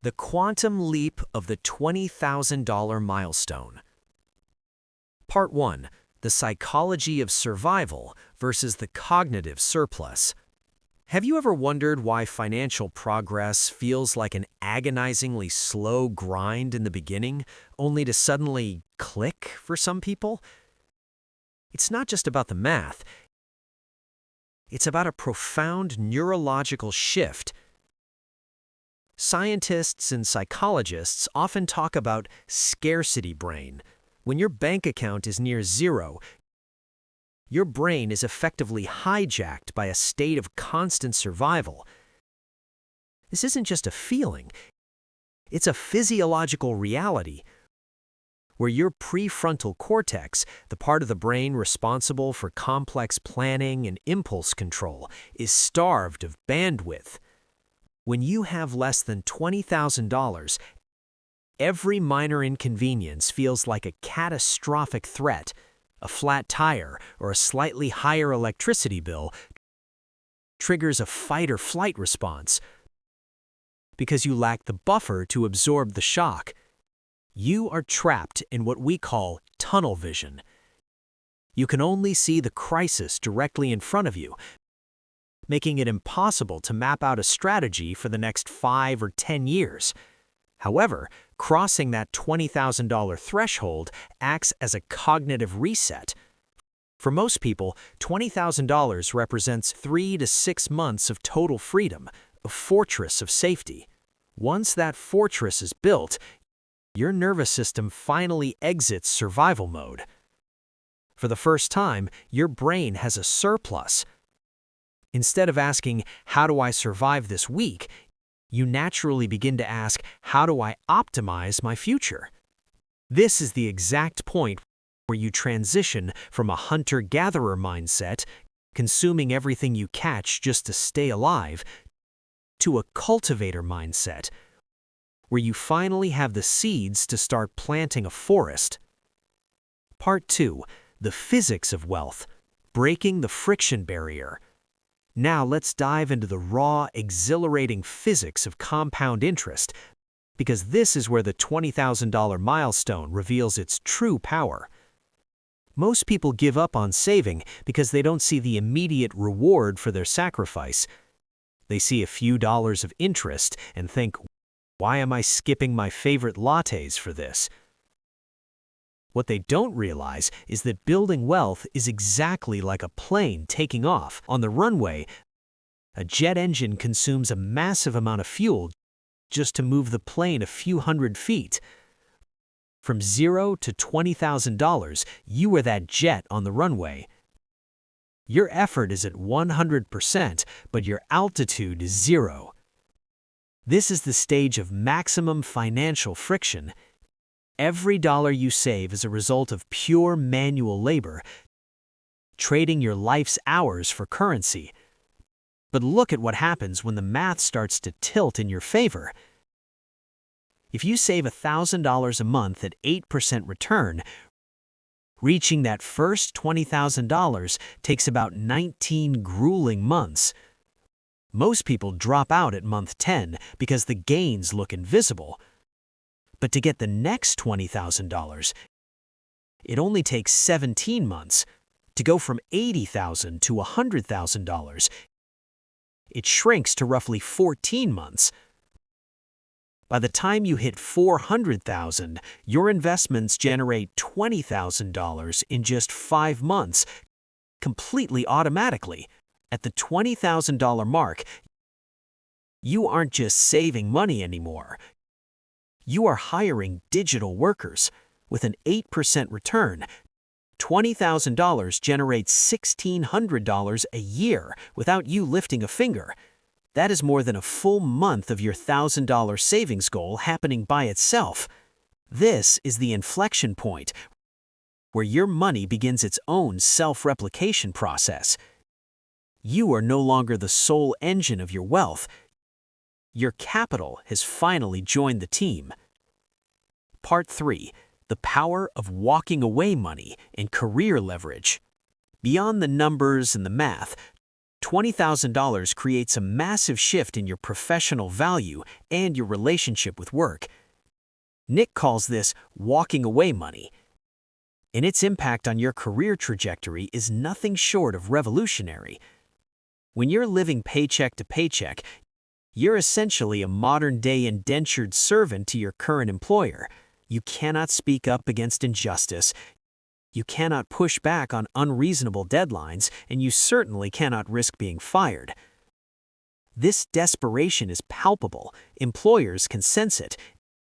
The quantum leap of the $20,000 milestone. Part 1. The psychology of survival versus the cognitive surplus. Have you ever wondered why financial progress feels like an agonizingly slow grind in the beginning, only to suddenly click for some people? It's not just about the math. It's about a profound neurological shift. Scientists and psychologists often talk about scarcity brain. When your bank account is near zero, your brain is effectively hijacked by a state of constant survival. This isn't just a feeling. It's a physiological reality where your prefrontal cortex, the part of the brain responsible for complex planning and impulse control, is starved of bandwidth. When you have less than $20,000, every minor inconvenience feels like a catastrophic threat. A flat tire or a slightly higher electricity bill triggers a fight-or-flight response because you lack the buffer to absorb the shock. You are trapped in what we call tunnel vision. You can only see the crisis directly in front of you, making it impossible to map out a strategy for the next 5 or 10 years. However, crossing that $20,000 threshold acts as a cognitive reset. For most people, $20,000 represents 3 to 6 months of total freedom, a fortress of safety. Once that fortress is built, your nervous system finally exits survival mode. For the first time, your brain has a surplus. Instead of asking, "How do I survive this week?" you naturally begin to ask, "How do I optimize my future?" This is the exact point where you transition from a hunter-gatherer mindset, consuming everything you catch just to stay alive, to a cultivator mindset, where you finally have the seeds to start planting a forest. Part 2. The physics of wealth, breaking the friction barrier. Now let's dive into the raw, exhilarating physics of compound interest, because this is where the $20,000 milestone reveals its true power. Most people give up on saving because they don't see the immediate reward for their sacrifice. They see a few dollars of interest and think, "Why am I skipping my favorite lattes for this?" What they don't realize is that building wealth is exactly like a plane taking off. On the runway, a jet engine consumes a massive amount of fuel just to move the plane a few hundred feet. From $0 to $20,000, you are that jet on the runway. Your effort is at 100%, but your altitude is 0. This is the stage of maximum financial friction. Every dollar you save is a result of pure manual labor, trading your life's hours for currency. But look at what happens when the math starts to tilt in your favor. If you save $1,000 a month at 8% return, reaching that first $20,000 takes about 19 grueling months. Most people drop out at month 10 because the gains look invisible. But to get the next $20,000, it only takes 17 months. To go from $80,000 to $100,000, it shrinks to roughly 14 months. By the time you hit $400,000, your investments generate $20,000 in just 5 months, completely automatically. At the $20,000 mark, you aren't just saving money anymore. You are hiring digital workers. With an 8% return, $20,000 generates $1,600 a year without you lifting a finger. That is more than a full month of your $1,000 savings goal happening by itself. This is the inflection point where your money begins its own self-replication process. You are no longer the sole engine of your wealth. Your capital has finally joined the team. Part 3. The power of walking away money and career leverage. Beyond the numbers and the math, $20,000 creates a massive shift in your professional value and your relationship with work. Nick calls this walking away money, and its impact on your career trajectory is nothing short of revolutionary. When you're living paycheck to paycheck, you're essentially a modern-day indentured servant to your current employer. You cannot speak up against injustice, you cannot push back on unreasonable deadlines, and you certainly cannot risk being fired. This desperation is palpable, employers can sense it,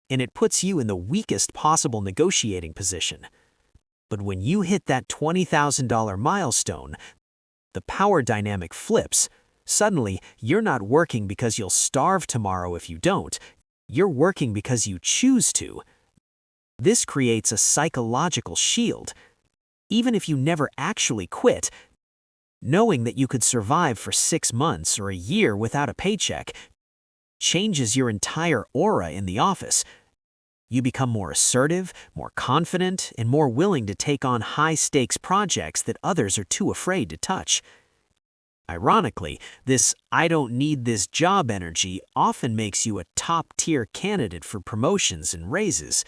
and it puts you in the weakest possible negotiating position. But when you hit that $20,000 milestone, the power dynamic flips. Suddenly, you're not working because you'll starve tomorrow if you don't. You're working because you choose to. This creates a psychological shield. Even if you never actually quit, knowing that you could survive for 6 months or a year without a paycheck changes your entire aura in the office. You become more assertive, more confident, and more willing to take on high-stakes projects that others are too afraid to touch. Ironically, this "I don't need this job" energy often makes you a top-tier candidate for promotions and raises.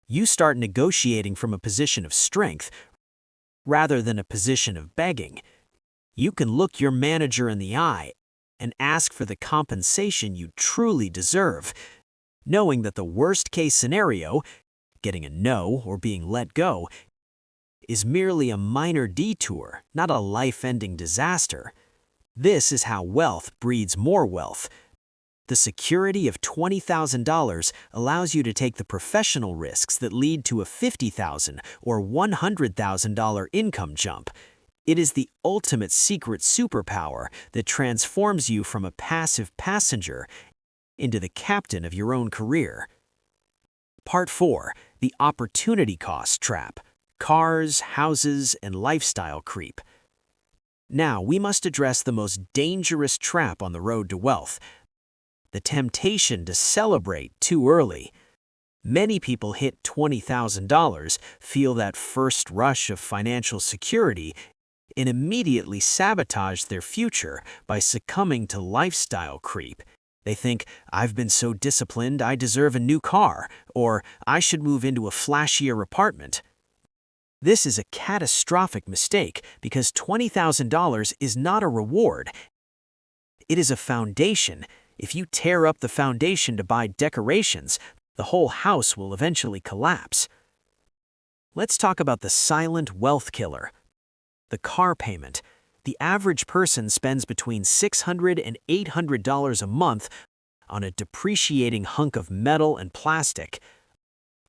You start negotiating from a position of strength rather than a position of begging. You can look your manager in the eye and ask for the compensation you truly deserve, knowing that the worst-case scenario, getting a no or being let go, is merely a minor detour, not a life-ending disaster. This is how wealth breeds more wealth. The security of $20,000 allows you to take the professional risks that lead to a $50,000 or $100,000 income jump. It is the ultimate secret superpower that transforms you from a passive passenger into the captain of your own career. Part 4. The opportunity cost trap. Cars, houses, and lifestyle creep. Now, we must address the most dangerous trap on the road to wealth: the temptation to celebrate too early. Many people hit $20,000, feel that first rush of financial security, and immediately sabotage their future by succumbing to lifestyle creep. They think, "I've been so disciplined, I deserve a new car," or "I should move into a flashier apartment." This is a catastrophic mistake because $20,000 is not a reward. It is a foundation. If you tear up the foundation to buy decorations, the whole house will eventually collapse. Let's talk about the silent wealth killer: the car payment. The average person spends between $600 and $800 a month on a depreciating hunk of metal and plastic.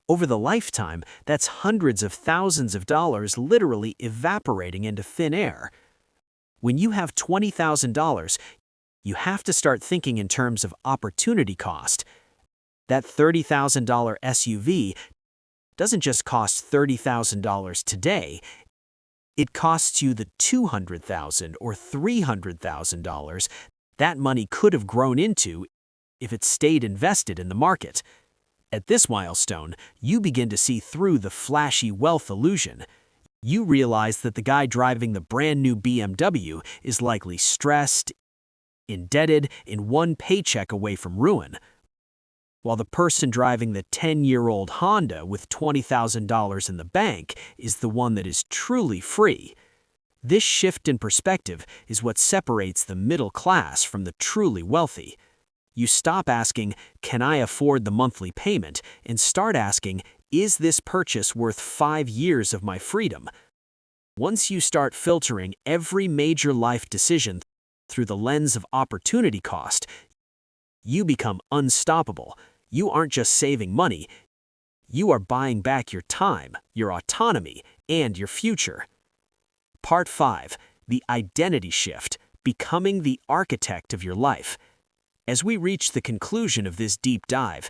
Over the lifetime, that's hundreds of thousands of dollars literally evaporating into thin air. When you have $20,000, you have to start thinking in terms of opportunity cost. That $30,000 SUV doesn't just cost $30,000 today. It costs you the $200,000 or $300,000 that money could have grown into if it stayed invested in the market. At this milestone, you begin to see through the flashy wealth illusion. You realize that the guy driving the brand new BMW is likely stressed, indebted, and one paycheck away from ruin, while the person driving the 10-year-old Honda with $20,000 in the bank is the one that is truly free. This shift in perspective is what separates the middle class from the truly wealthy. You stop asking, "Can I afford the monthly payment?" and start asking, "Is this purchase worth 5 years of my freedom?" Once you start filtering every major life decision through the lens of opportunity cost, you become unstoppable. You aren't just saving money, you are buying back your time, your autonomy, and your future. Part 5. The identity shift, becoming the architect of your life. As we reach the conclusion of this deep dive,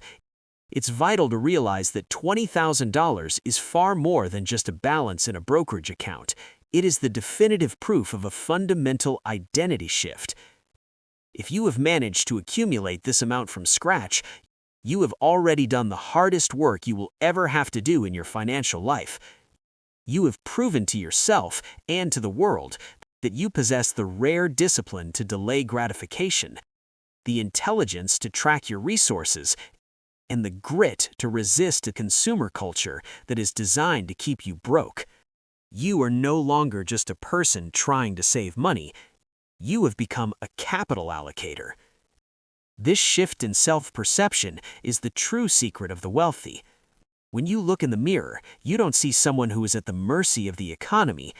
it's vital to realize that $20,000 is far more than just a balance in a brokerage account. It is the definitive proof of a fundamental identity shift. If you have managed to accumulate this amount from scratch, you have already done the hardest work you will ever have to do in your financial life. You have proven to yourself and to the world that you possess the rare discipline to delay gratification, the intelligence to track your resources, and the grit to resist a consumer culture that is designed to keep you broke. You are no longer just a person trying to save money. You have become a capital allocator. This shift in self-perception is the true secret of the wealthy. When you look in the mirror, you don't see someone who is at the mercy of the economy.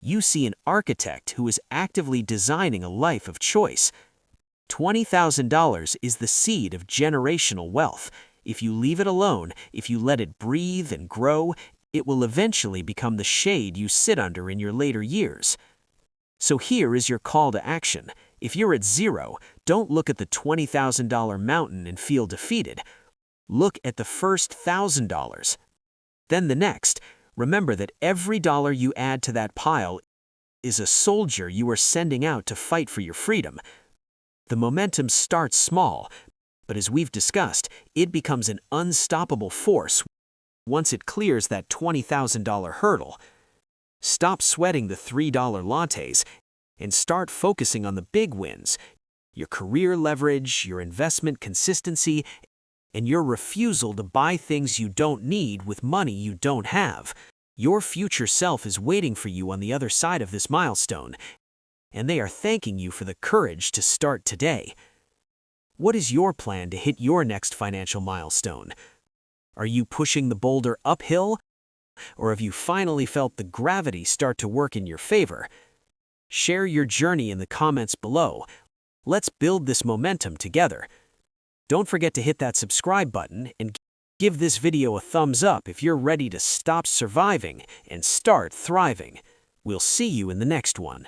You see an architect who is actively designing a life of choice. $20,000 is the seed of generational wealth. If you leave it alone, if you let it breathe and grow, it will eventually become the shade you sit under in your later years. So here is your call to action. If you're at zero, don't look at the $20,000 mountain and feel defeated. Look at the first $1,000. Then the next. Remember that every dollar you add to that pile is a soldier you are sending out to fight for your freedom. The momentum starts small, but as we've discussed, it becomes an unstoppable force once it clears that $20,000 hurdle. Stop sweating the $3 lattes and start focusing on the big wins, your career leverage, your investment consistency, and your refusal to buy things you don't need with money you don't have. Your future self is waiting for you on the other side of this milestone, and they are thanking you for the courage to start today. What is your plan to hit your next financial milestone? Are you pushing the boulder uphill, or have you finally felt the gravity start to work in your favor? Share your journey in the comments below. Let's build this momentum together. Don't forget to hit that subscribe button and give this video a thumbs up if you're ready to stop surviving and start thriving. We'll see you in the next one.